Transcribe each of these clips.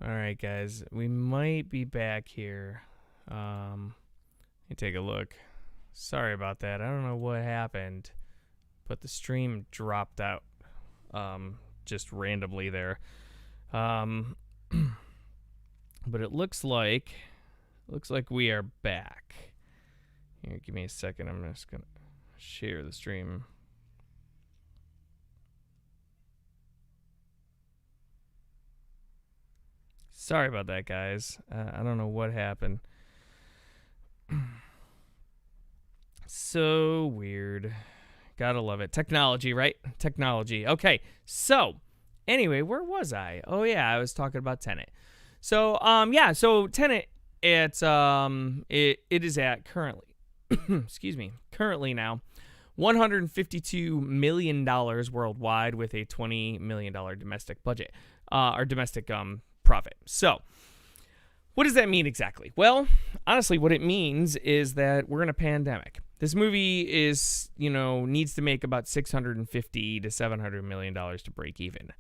All right, guys, we might be back here. Let me take a look. Sorry about that. I don't know what happened, but the stream dropped out just randomly there. But it looks like we are back. Here, give me a second. I'm just gonna share the stream. Sorry about that, guys. I don't know what happened. So weird. Gotta love it. Technology, right? Technology. Okay. So, anyway, where was I? Oh yeah, I was talking about Tenet. So, so Tenet, it is at currently, excuse me, currently now, $152 million worldwide with a $20 million domestic budget, or domestic profit. So, what does that mean exactly? Well, honestly, what it means is that we're in a pandemic. This movie needs to make about $650 to $700 million to break even.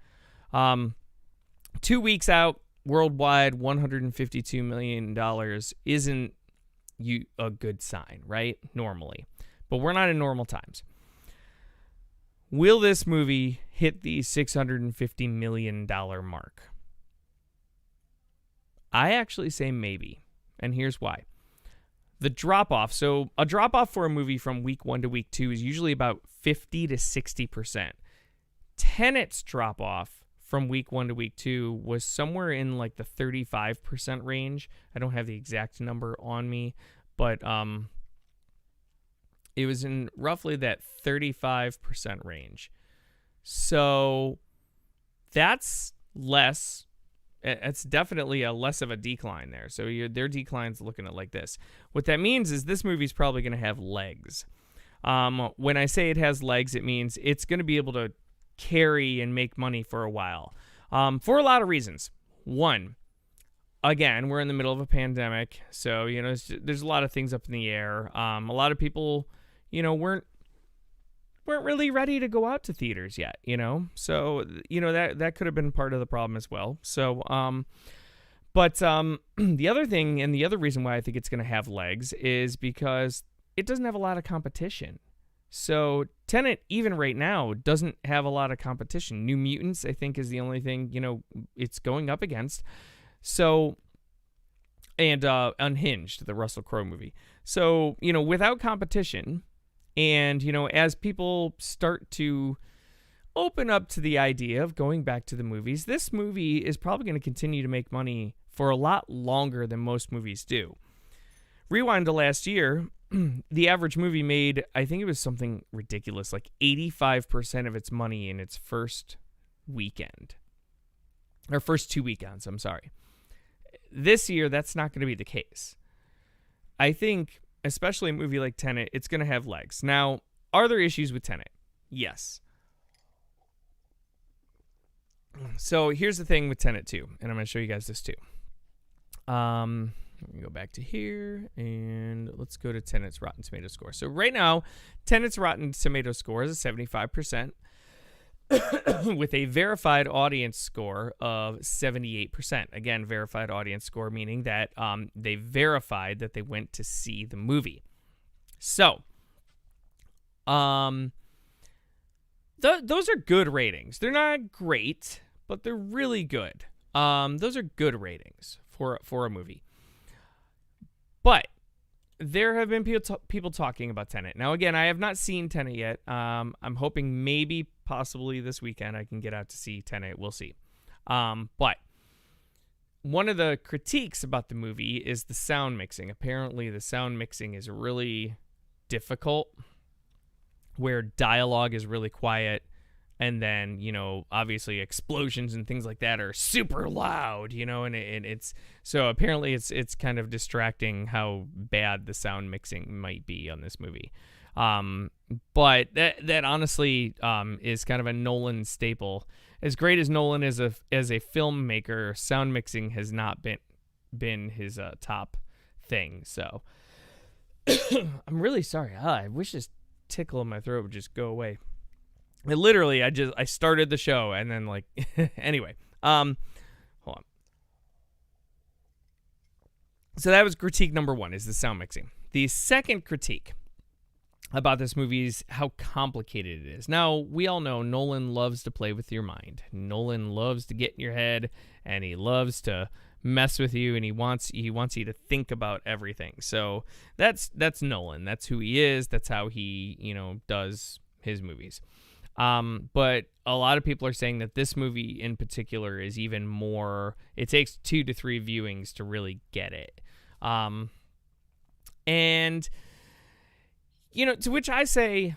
2 weeks out, worldwide, $152 million isn't a good sign, right? Normally. But we're not in normal times. Will this movie hit the $650 million mark? I actually say maybe, and here's why. The drop-off, so a drop-off for a movie from week 1 to week 2 is usually about 50 to 60%. Tenet's drop-off from week 1 to week 2 was somewhere in like the 35% range. I don't have the exact number on me, but it was in roughly that 35% range. So that's less. It's definitely a less of a decline there. So their decline's looking at like this. What that means is this movie's probably going to have legs. When I say it has legs, it means it's going to be able to carry and make money for a while. For a lot of reasons. One, again, we're in the middle of a pandemic. So, there's a lot of things up in the air. A lot of people, weren't really ready to go out to theaters yet, so that could have been part of the problem as well. So but the other thing, and the other reason why I think it's going to have legs, is because it doesn't have a lot of competition. So Tenet, even right now, doesn't have a lot of competition. New Mutants, I think, is the only thing it's going up against. So, and Unhinged, the Russell Crowe movie. So without competition. And, as people start to open up to the idea of going back to the movies, this movie is probably going to continue to make money for a lot longer than most movies do. Rewind to last year, the average movie made, I think it was something ridiculous, like 85% of its money in its first weekend. Or first 2 weekends, I'm sorry. This year, that's not going to be the case. I think, especially a movie like Tenet, it's going to have legs. Now, are there issues with Tenet? Yes. So here's the thing with Tenet 2, and I'm going to show you guys this too. Let me go back to here, and let's go to Tenet's Rotten Tomato score. So right now, Tenet's Rotten Tomato score is a 75%. With a verified audience score of 78%. Again, verified audience score meaning that they verified that they went to see the movie. So, those are good ratings. They're not great, but they're really good. Those are good ratings for a movie. But there have been people talking about Tenet. Now, again, I have not seen Tenet yet. I'm hoping maybe, possibly this weekend, I can get out to see Tenet. We'll see. But one of the critiques about the movie is the sound mixing. Apparently, the sound mixing is really difficult, where dialogue is really quiet, and then, obviously explosions and things like that are super loud, and it's, so apparently it's kind of distracting how bad the sound mixing might be on this movie. But that honestly is kind of a Nolan staple. As great as Nolan is as a filmmaker, sound mixing has not been his top thing. So I'm really sorry. I wish this tickle in my throat would just go away. I started the show and then anyway. Hold on. So that was critique number one, is the sound mixing. The second critique about this movie is how complicated it is. Now, we all know Nolan loves to play with your mind. Nolan loves to get in your head, and he loves to mess with you, and he wants you to think about everything. So that's Nolan. That's who he is. That's how he, does his movies. But a lot of people are saying that this movie in particular is even more, it takes 2 to 3 viewings to really get it. And to which I say,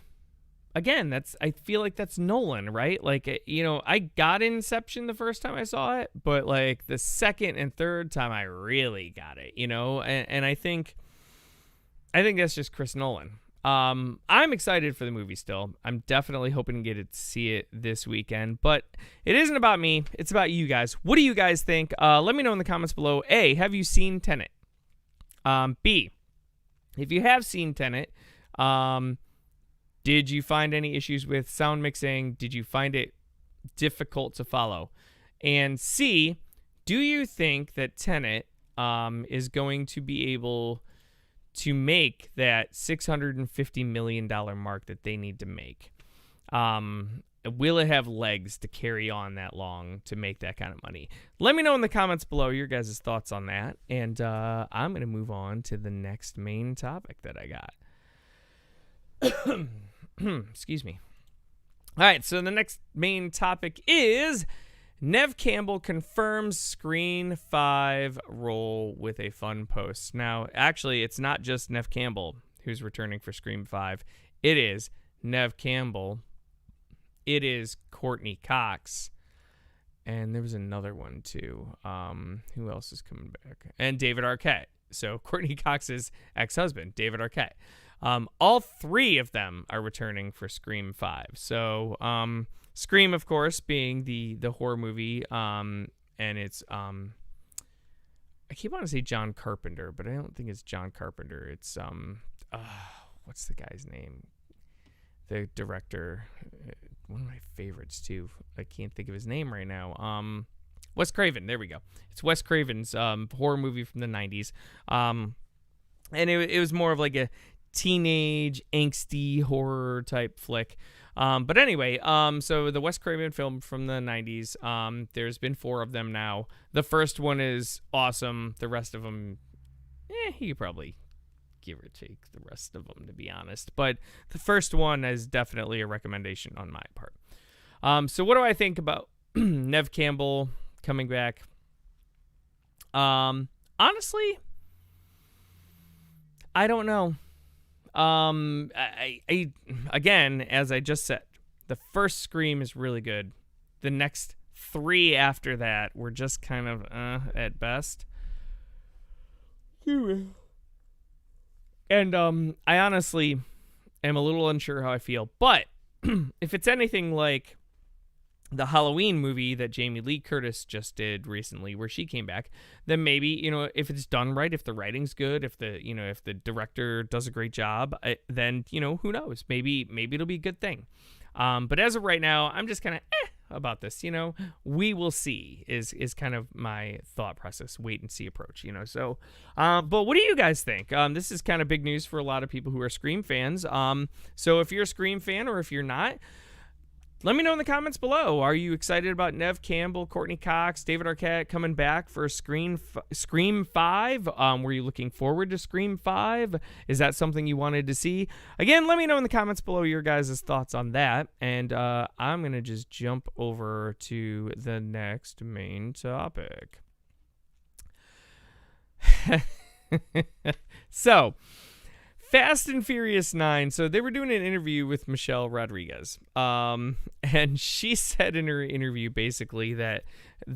again, I feel like that's Nolan, right? Like, I got Inception the first time I saw it, but like the second and third time I really got it, and I think that's just Chris Nolan. I'm excited for the movie still. I'm definitely hoping to get to see it this weekend, but it isn't about me. It's about you guys. What do you guys think? Let me know in the comments below. A, have you seen Tenet? B, if you have seen Tenet, did you find any issues with sound mixing? Did you find it difficult to follow? And C, do you think that Tenet is going to be able to make that $650 million mark that they need to make? Will it have legs to carry on that long to make that kind of money? Let me know in the comments below your guys' thoughts on that. And I'm going to move on to the next main topic that I got. Excuse me. All right, so the next main topic is Neve Campbell confirms Scream 5 role with a fun post. Now, actually, it's not just Neve Campbell who's returning for Scream 5. It is Neve Campbell. It is Courtney Cox. And there was another one, too. Who else is coming back? And David Arquette. So Courtney Cox's ex-husband, David Arquette. All 3 of them are returning for Scream 5. So, Scream, of course, being the horror movie, and it's, I keep wanting to say John Carpenter, but I don't think it's John Carpenter. It's, what's the guy's name? The director, one of my favorites, too. I can't think of his name right now. Wes Craven, there we go. It's Wes Craven's horror movie from the 90s. And it was more of like a teenage angsty horror type flick, but anyway, so the Wes Craven film from the 90s, there's been 4 of them now. The first one is awesome. The rest of them, you could probably give or take the rest of them, to be honest, but the first one is definitely a recommendation on my part. So what do I think about Neve Campbell coming back? Honestly, I don't know. I again, as I just said, the first Scream is really good. The next 3 after that were just kind of at best. And I honestly am a little unsure how I feel. But if it's anything like the Halloween movie that Jamie Lee Curtis just did recently, where she came back, then maybe, if it's done right, if the writing's good, if the director does a great job, then, who knows? Maybe it'll be a good thing. But as of right now, I'm just kind of about this, we will see is kind of my thought process, wait and see approach, so, but what do you guys think? This is kind of big news for a lot of people who are Scream fans. So if you're a Scream fan, or if you're not, let me know in the comments below. Are you excited about Neve Campbell, Courtney Cox, David Arquette coming back for Scream 5? Were you looking forward to Scream 5? Is that something you wanted to see? Again, let me know in the comments below your guys' thoughts on that. And I'm going to just jump over to the next main topic. So, Fast and Furious 9. So they were doing an interview with Michelle Rodriguez. And she said in her interview basically that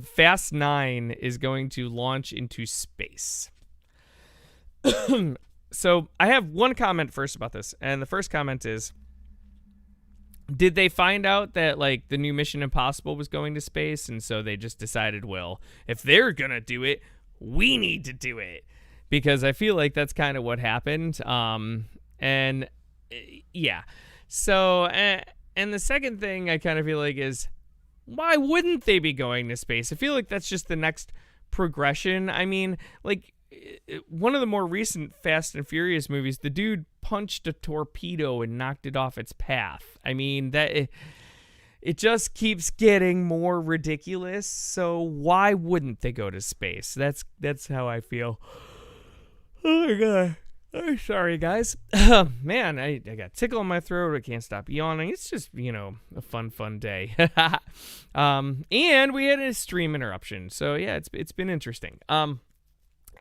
Fast 9 is going to launch into space. So I have one comment first about this. And the first comment is, did they find out that like the new Mission Impossible was going to space? And so they just decided, well, if they're going to do it, we need to do it. Because I feel like that's kind of what happened. And yeah. So, and the second thing I kind of feel like is, why wouldn't they be going to space? I feel like that's just the next progression. I mean, like, one of the more recent Fast and Furious movies, the dude punched a torpedo and knocked it off its path. I mean, it just keeps getting more ridiculous. So why wouldn't they go to space? That's how I feel. Oh my god. I'm sorry, guys. Man, I got tickle in my throat. I can't stop yawning. It's just, a fun day. And we had a stream interruption. So yeah, it's been interesting.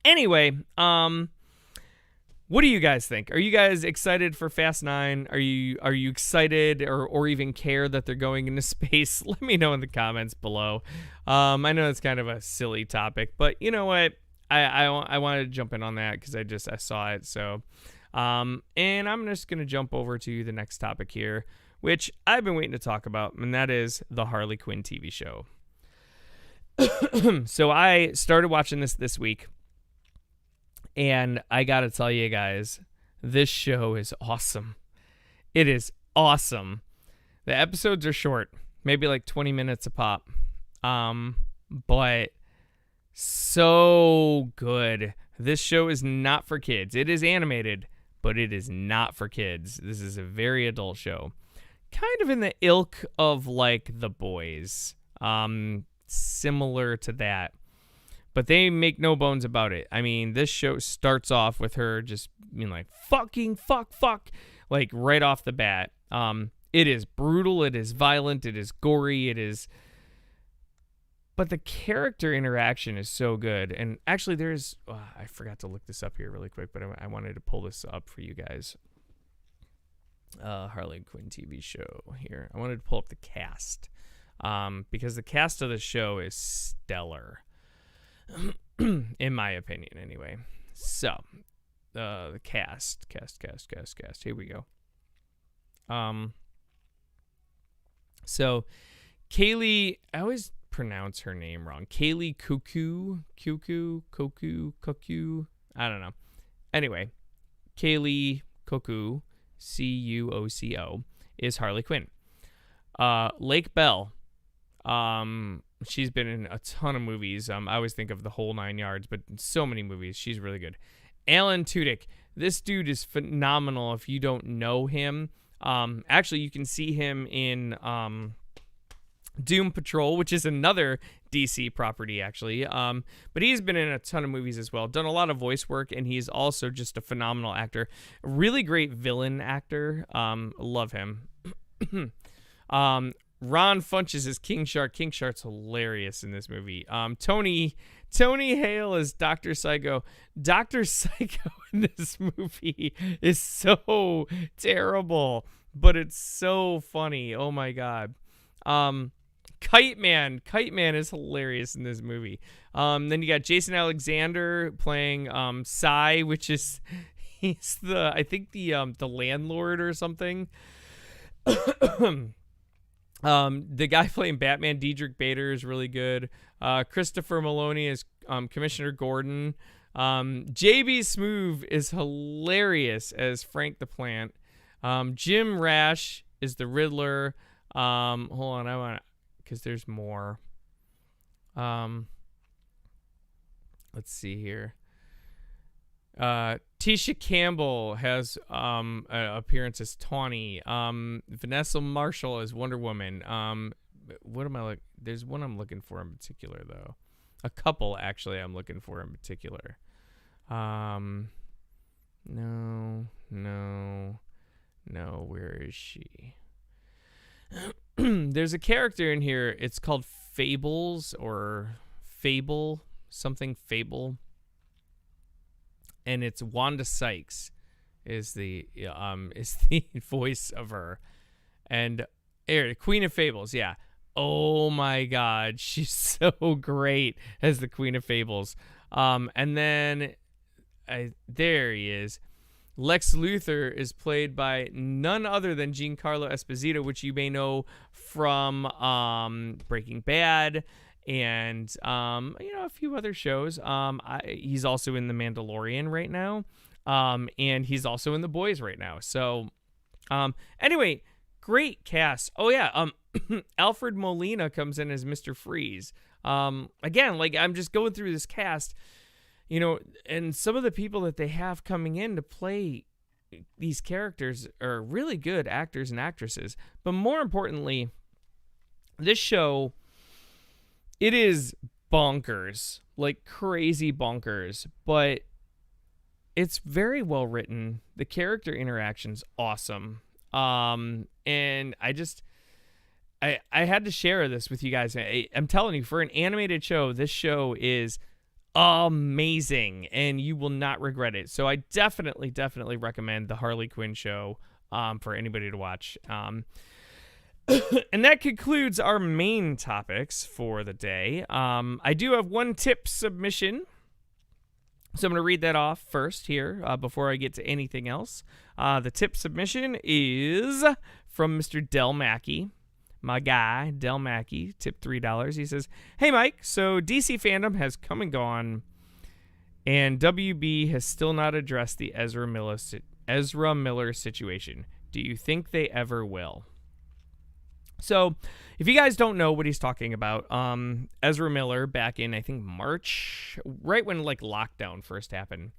Anyway, what do you guys think? Are you guys excited for Fast 9? Are you excited or even care that they're going into space? Let me know in the comments below. I know it's kind of a silly topic, but you know what? I wanted to jump in on that because I saw it. So, and I'm just going to jump over to the next topic here, which I've been waiting to talk about, and that is the Harley Quinn TV show. So I started watching this week, and I got to tell you guys, this show is awesome. It is awesome. The episodes are short, maybe like 20 minutes a pop. But so good. This show is not for kids. It is animated, but it is not for kids. This is a very adult show. Kind of in the ilk of like The Boys. Similar to that. But they make no bones about it. I mean, this show starts off with her just being like, fucking fuck, like right off the bat. It is brutal, it is violent, it is gory, it is... But the character interaction is so good. And actually there's... I forgot to look this up here really quick, but I wanted to pull this up for you guys. Harley Quinn TV show here. I wanted to pull up the cast. Because the cast of the show is stellar. In my opinion, anyway. So, the cast. Here we go. So, Kaylee... I always pronounce her name wrong. Kaylee Cuoco. I don't know. Anyway, Kaylee Cuoco, Cuoco, is Harley Quinn. Lake Bell. She's been in a ton of movies. I always think of The Whole Nine Yards, but in so many movies. She's really good. Alan Tudyk. This dude is phenomenal if you don't know him. Actually, you can see him in Doom Patrol, which is another DC property, actually. But he's been in a ton of movies as well. Done a lot of voice work, and he's also just a phenomenal actor. Really great villain actor. Love him. Ron Funches is King Shark. King Shark's hilarious in this movie. Tony Hale is Dr. Psycho. Dr. Psycho in this movie is so terrible, but it's so funny. Oh my god. Kite Man is hilarious in this movie. Then you got Jason Alexander playing Cy, which is he's the landlord or something. The guy playing Batman, Diedrich Bader, is really good. Christopher Maloney is Commissioner Gordon. JB Smoove is hilarious as Frank the Plant. Jim Rash is the Riddler. Hold on, I want because there's more. Let's see here. Tisha Campbell has an appearance as Tawny. Vanessa Marshall as Wonder Woman. What am I like? There's one I'm looking for in particular, though. A couple actually I'm looking for in particular. No. Where is she? There's a character in here. It's called Fables or Fable, something Fable. And it's Wanda Sykes is the voice of her. And Queen of Fables, yeah. Oh my god, she's so great as the Queen of Fables. And then there he is. Lex Luthor is played by none other than Giancarlo Esposito, which you may know from Breaking Bad and a few other shows. He's also in The Mandalorian right now, and he's also in The Boys right now. So, anyway, great cast. Oh yeah, Alfred Molina comes in as Mr. Freeze. Again, like I'm just going through this cast. and some of the people that they have coming in to play these characters are really good actors and actresses. But more importantly, this show, it is bonkers, like crazy bonkers, but it's very well written. The character interaction's awesome. And I had to share this with you guys. I'm telling you, for an animated show, this show is amazing, and you will not regret it. So I definitely recommend the Harley Quinn show for anybody to watch. And that concludes our main topics for the day. I do have one tip submission, so I'm going to read that off first here before I get to anything else. The tip submission is from Mr. Del Mackey. My guy, Del Mackey, tipped $3. He says, "Hey, Mike, so DC fandom has come and gone, and WB has still not addressed the Ezra Miller situation. Do you think they ever will?" So, if you guys don't know what he's talking about, Ezra Miller, back in, I think, March, right when, like, lockdown first happened,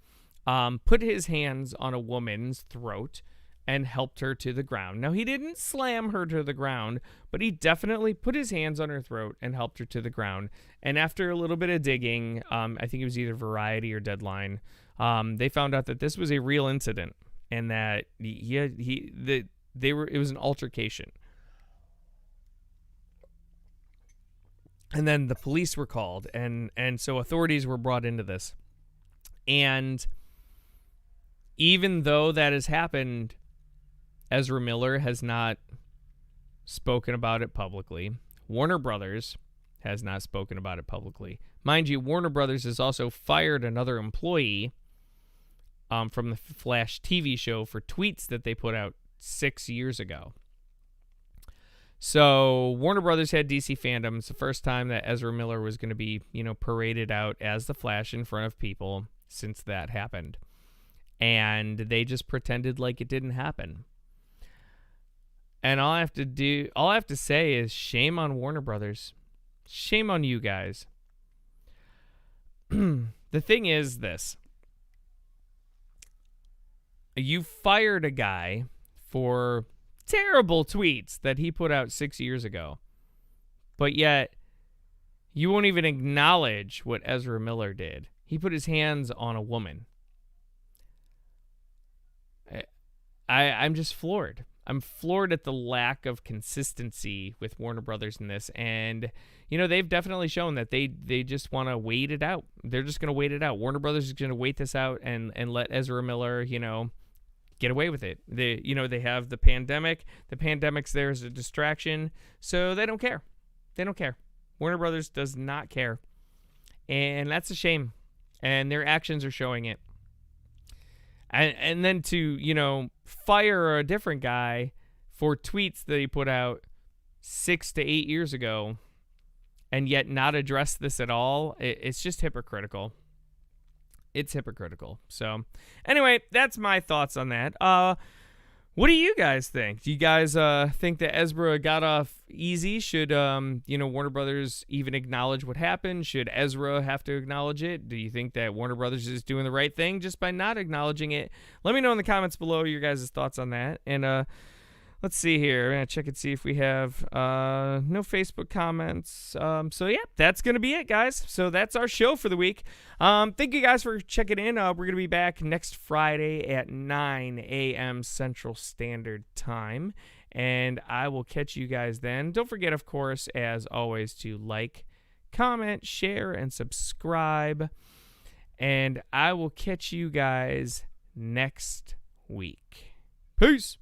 put his hands on a woman's throat and helped her to the ground. Now, he didn't slam her to the ground, but he definitely put his hands on her throat and helped her to the ground. And after a little bit of digging, I think it was either Variety or Deadline, they found out that this was a real incident and that it was an altercation. And then the police were called, and so authorities were brought into this. And even though that has happened, Ezra Miller has not spoken about it publicly. Warner Brothers has not spoken about it publicly. Mind you, Warner Brothers has also fired another employee from the Flash TV show for tweets that they put out 6 years ago. So Warner Brothers had DC fandom. It's the first time that Ezra Miller was going to be, paraded out as the Flash in front of people since that happened. And they just pretended like it didn't happen. And all I have to say is shame on Warner Brothers. Shame on you guys. The thing is this. You fired a guy for terrible tweets that he put out 6 years ago. But yet, you won't even acknowledge what Ezra Miller did. He put his hands on a woman. I'm just floored. I'm floored at the lack of consistency with Warner Brothers in this. And, they've definitely shown that they just want to wait it out. They're just going to wait it out. Warner Brothers is going to wait this out and let Ezra Miller, get away with it. They have the pandemic. The pandemic's there as a distraction. So they don't care. They don't care. Warner Brothers does not care. And that's a shame. And their actions are showing it. And then to, fire a different guy for tweets that he put out 6 to 8 years ago and yet not address this at all, it's just hypocritical. It's hypocritical. So, anyway, that's my thoughts on that. What do you guys think? Do you guys think that Ezra got off easy? Should, Warner Brothers even acknowledge what happened? Should Ezra have to acknowledge it? Do you think that Warner Brothers is doing the right thing just by not acknowledging it? Let me know in the comments below your guys' thoughts on that. And let's see here. I'm going to check and see if we have no Facebook comments. So, yeah, that's going to be it, guys. So that's our show for the week. Thank you guys for checking in. We're going to be back next Friday at 9 a.m. Central Standard Time. And I will catch you guys then. Don't forget, of course, as always, to like, comment, share, and subscribe. And I will catch you guys next week. Peace.